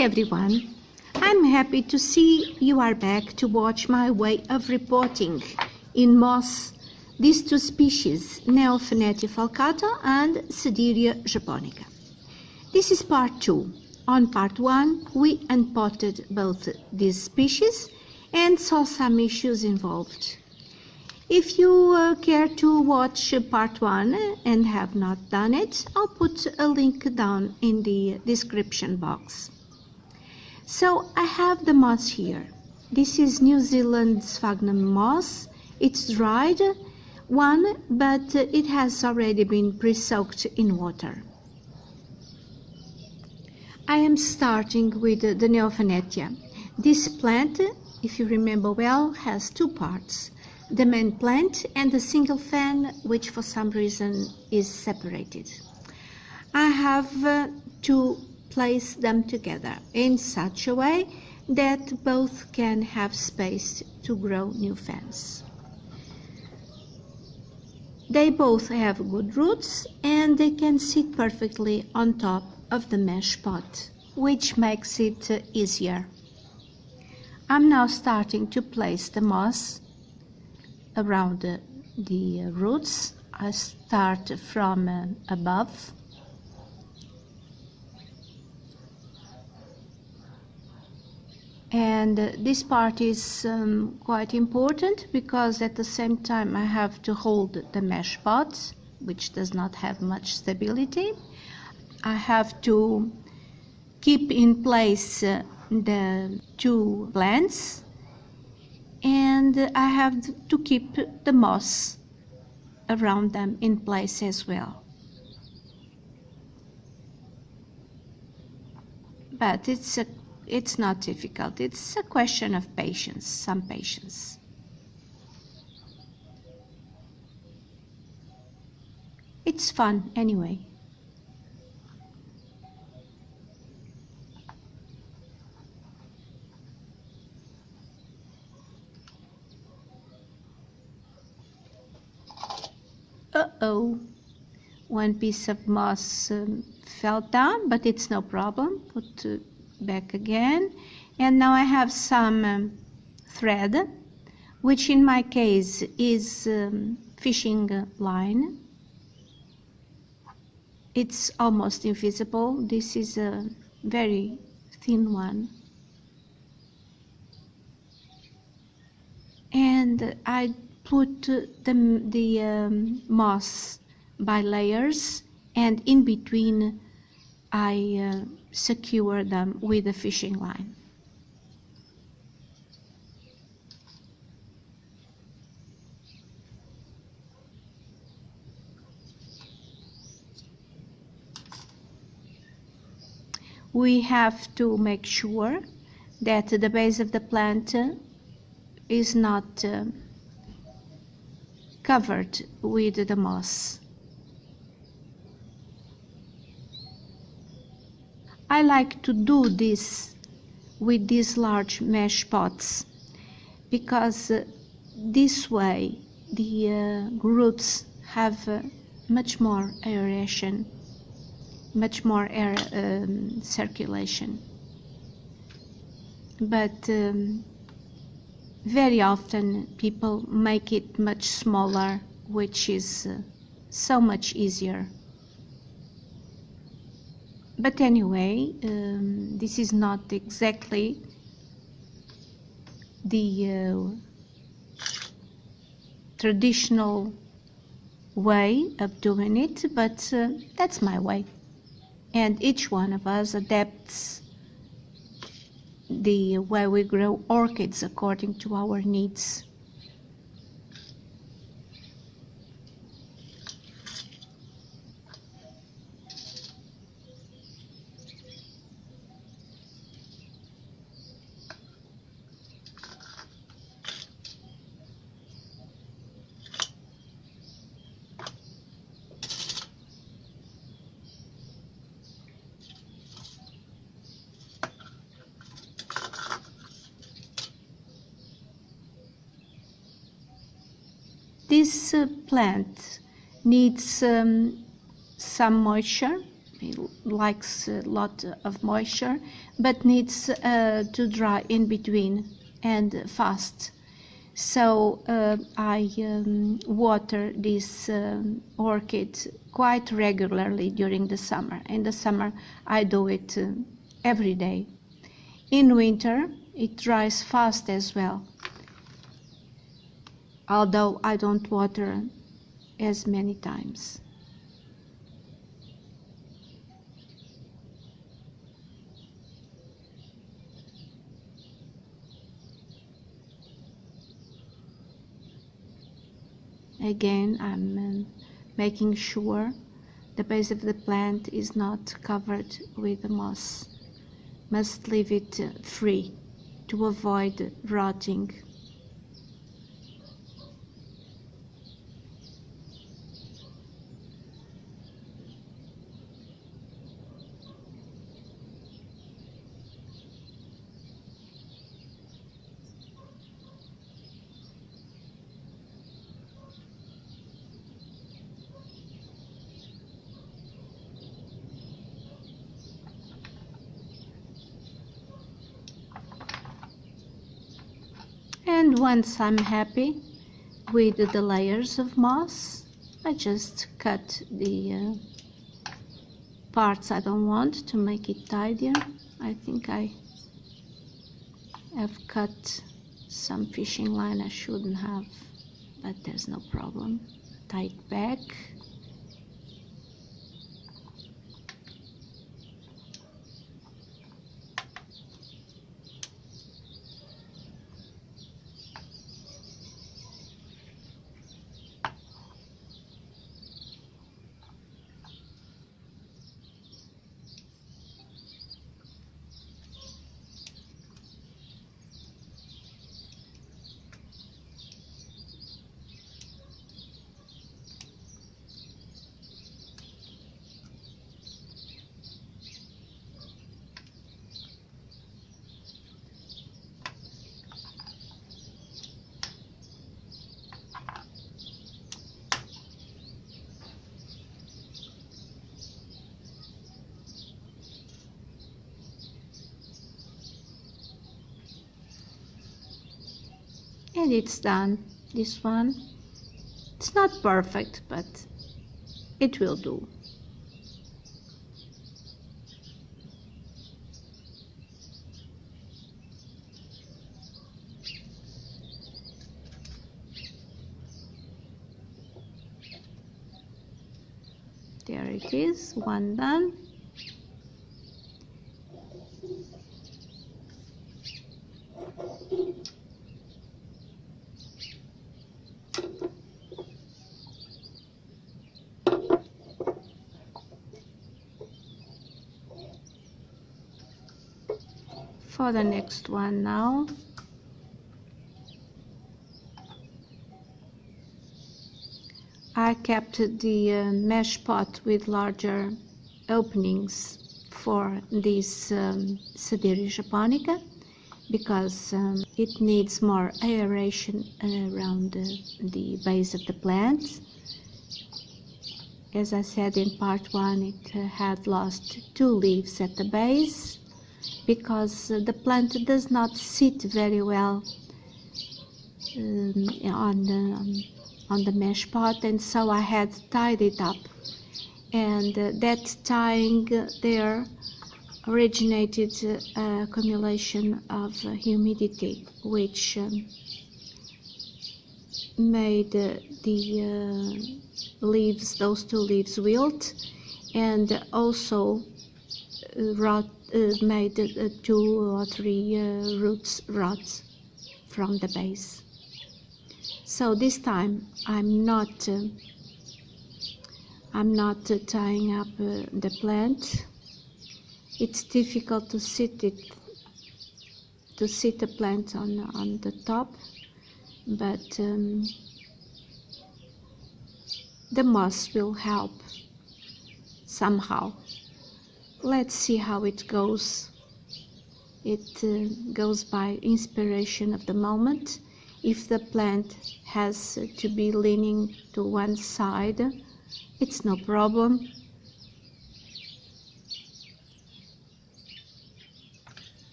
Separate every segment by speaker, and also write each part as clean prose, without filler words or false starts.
Speaker 1: Hi everyone, I'm happy to see you are back to watch my way of repotting in moss these two species, Neofinetia falcata and Sedirea japonica. This is part 2. On part 1 we unpotted both these species and saw some issues involved. If you care to watch part 1 and have not done it, I'll put a link down in the description box. So I have the moss here. This is New Zealand sphagnum moss. It's dried one, but it has already been pre-soaked in water. I am starting with the Neofinetia. This plant, if you remember well, has two parts. The main plant and the single fan, which for some reason is separated. I have to place them together in such a way that both can have space to grow new fans. They both have good roots and they can sit perfectly on top of the mesh pot, which makes it easier. I'm now starting to place the moss around the roots. I start from above. And this part is quite important because at the same time I have to hold the mesh pot, which does not have much stability. I have to keep in place the two plants, and I have to keep the moss around them in place as well. But it's not difficult. It's a question of patience, some patience. It's fun anyway. Uh-oh, one piece of moss fell down, but it's no problem. Put back again. And now I have some thread, which in my case is fishing line. It's almost invisible. This is a very thin one. And I put the moss by layers, and in between I secure them with a fishing line. We have to make sure that the base of the plant is not covered with the moss. I like to do this with these large mesh pots because this way the roots have much more aeration, much more air circulation. But very often people make it much smaller, which is so much easier. But anyway, this is not exactly the traditional way of doing it, but that's my way. And each one of us adapts the way we grow orchids according to our needs. This plant needs some moisture It likes a lot of moisture, but needs to dry in between and fast. So I water this orchid quite regularly during the summer. In the summer I do it every day. In winter it dries fast as well, although I don't water as many times. Again, I'm making sure the base of the plant is not covered with moss. Must leave it free to avoid rotting. And once I'm happy with the layers of moss, I just cut the parts I don't want to make it tidier. I think I have cut some fishing line I shouldn't have, but there's no problem. Tie it back. And it's done. This one, it's not perfect, but it will do. There it is, one done. For the next one now, I kept the mesh pot with larger openings for this Sedirea japonica because it needs more aeration around the base of the plant. As I said in part 1, it had lost 2 leaves at the base because the plant does not sit very well on the mesh pot, and so I had tied it up, and that tying there originated accumulation of humidity, which made the leaves, those 2 leaves, wilt, and also made 2 or 3 roots rot from the base. So this time I'm not tying up the plant. It's difficult to sit the plant on the top, but the moss will help somehow. Let's see how it goes. It goes by inspiration of the moment. If the plant has to be leaning to one side, it's no problem.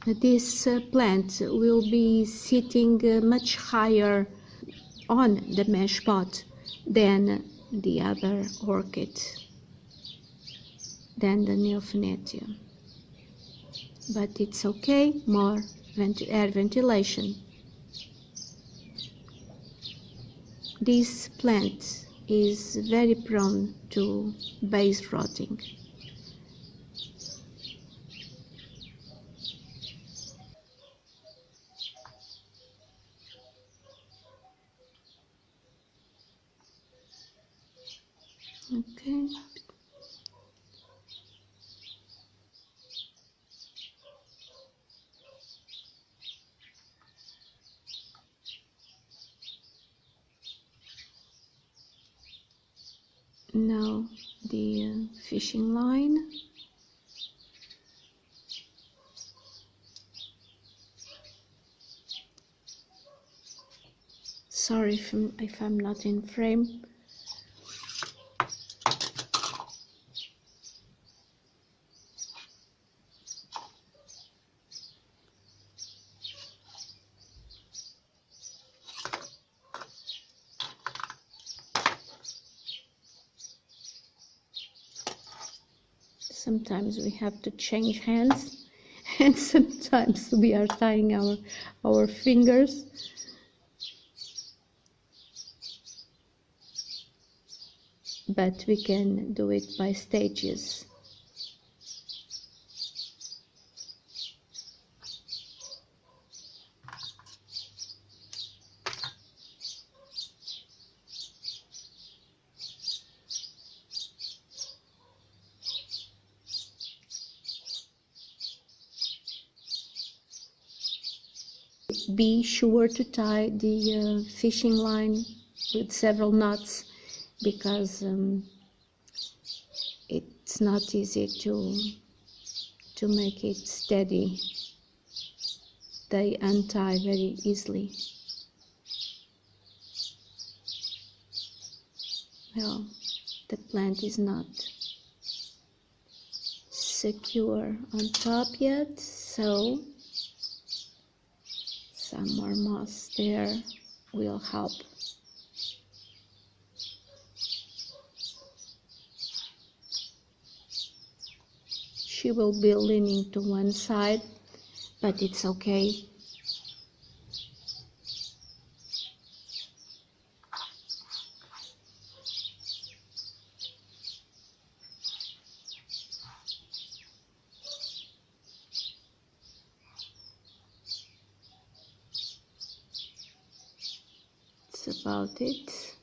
Speaker 1: this plant will be sitting much higher on the mesh pot than the other orchid, than the Neofinetia. But it's okay, more air ventilation. This plant is very prone to base rotting. Okay. Now the fishing line. Sorry if I'm not in frame. Sometimes we have to change hands, and sometimes we are tying our fingers. But we can do it by stages. Be sure to tie the fishing line with several knots, because it's not easy to make it steady. They untie very easily. Well, the plant is not secure on top yet, so some more moss there will help. She will be leaning to one side, but it's okay. That's about it.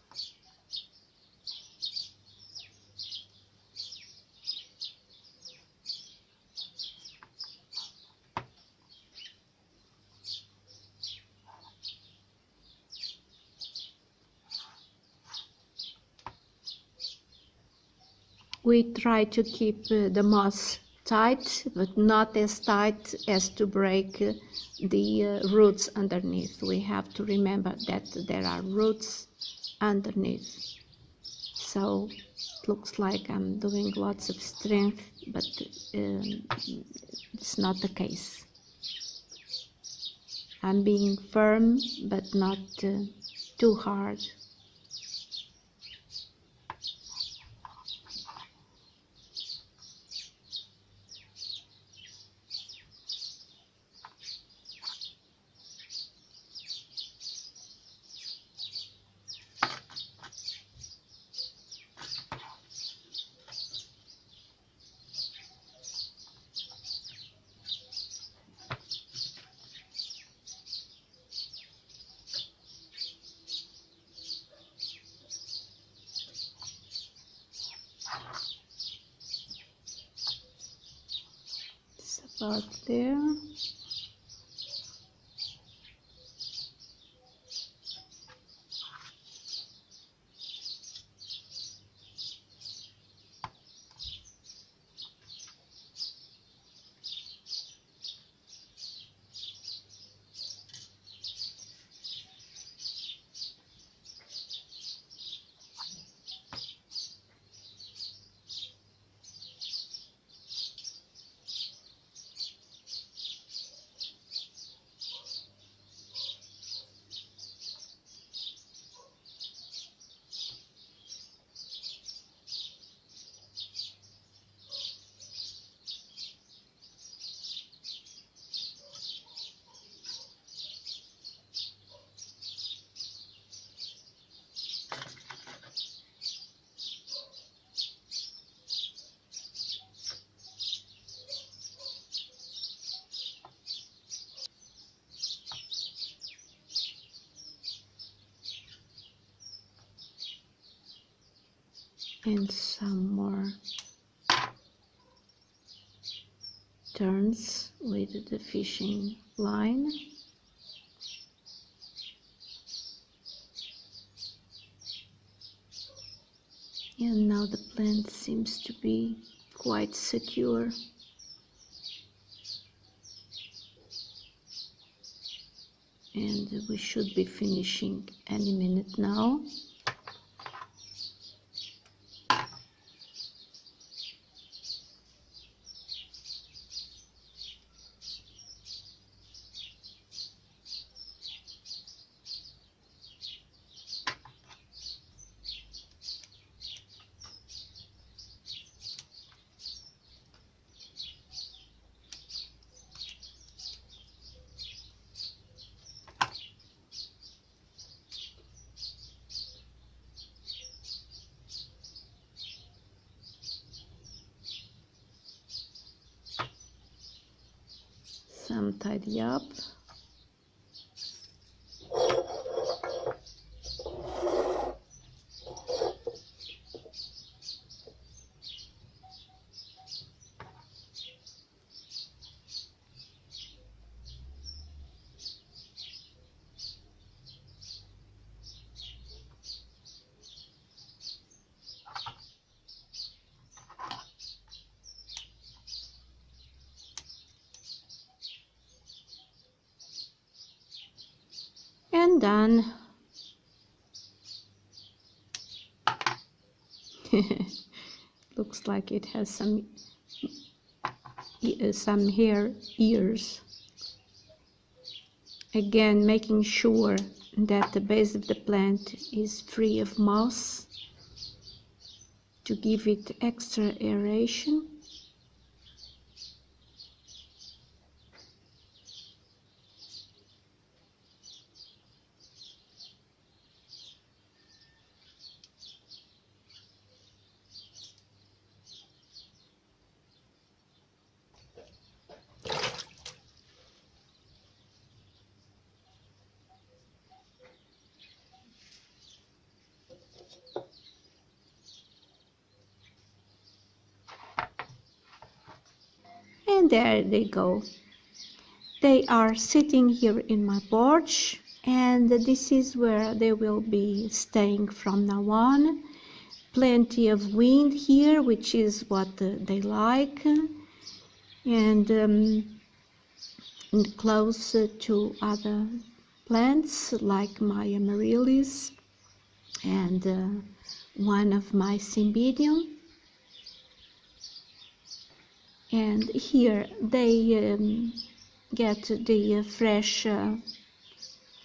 Speaker 1: We try to keep the moss tight, but not as tight as to break the roots underneath. We have to remember that there are roots underneath. So it looks like I'm doing lots of strength, but it's not the case. I'm being firm, but not too hard. About there. and some more turns with the fishing line. And now the plant seems to be quite secure. And we should be finishing any minute now. Some tidy up. And done. Looks like it has some ears. Again, making sure that the base of the plant is free of moss to give it extra aeration. And there they go. They are sitting here in my porch, and this is where they will be staying from now on. Plenty of wind here, which is what they like, and close to other plants like my amaryllis and one of my cymbidium. And here they get the fresh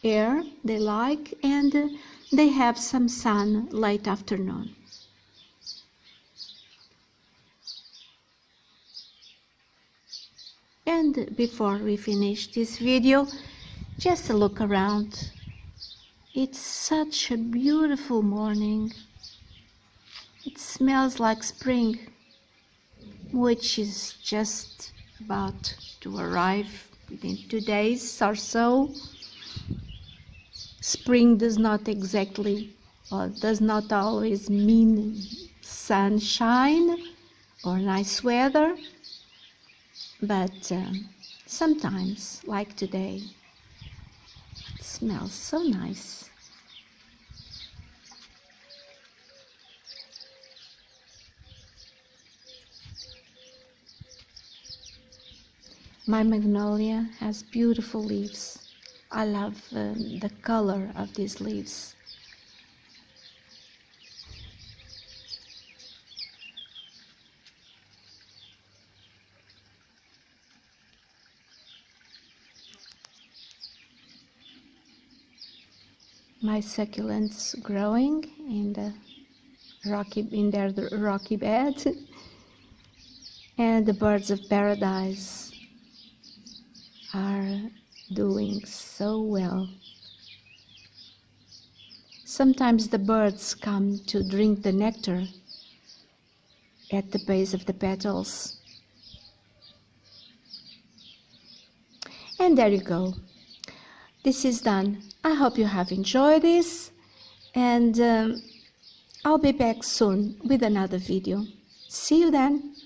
Speaker 1: air they like, and they have some sun late afternoon. And before we finish this video, just a look around. It's such a beautiful morning. It smells like spring, which is just about to arrive within 2 days or so. Spring does not exactly, or does not always mean sunshine or nice weather, but sometimes, like today, it smells so nice. My magnolia has beautiful leaves. I love the color of these leaves. My succulents growing in their rocky bed, and the birds of paradise are doing so well. Sometimes the birds come to drink the nectar at the base of the petals. And there you go. This is done. I hope you have enjoyed this, and I'll be back soon with another video. See you then.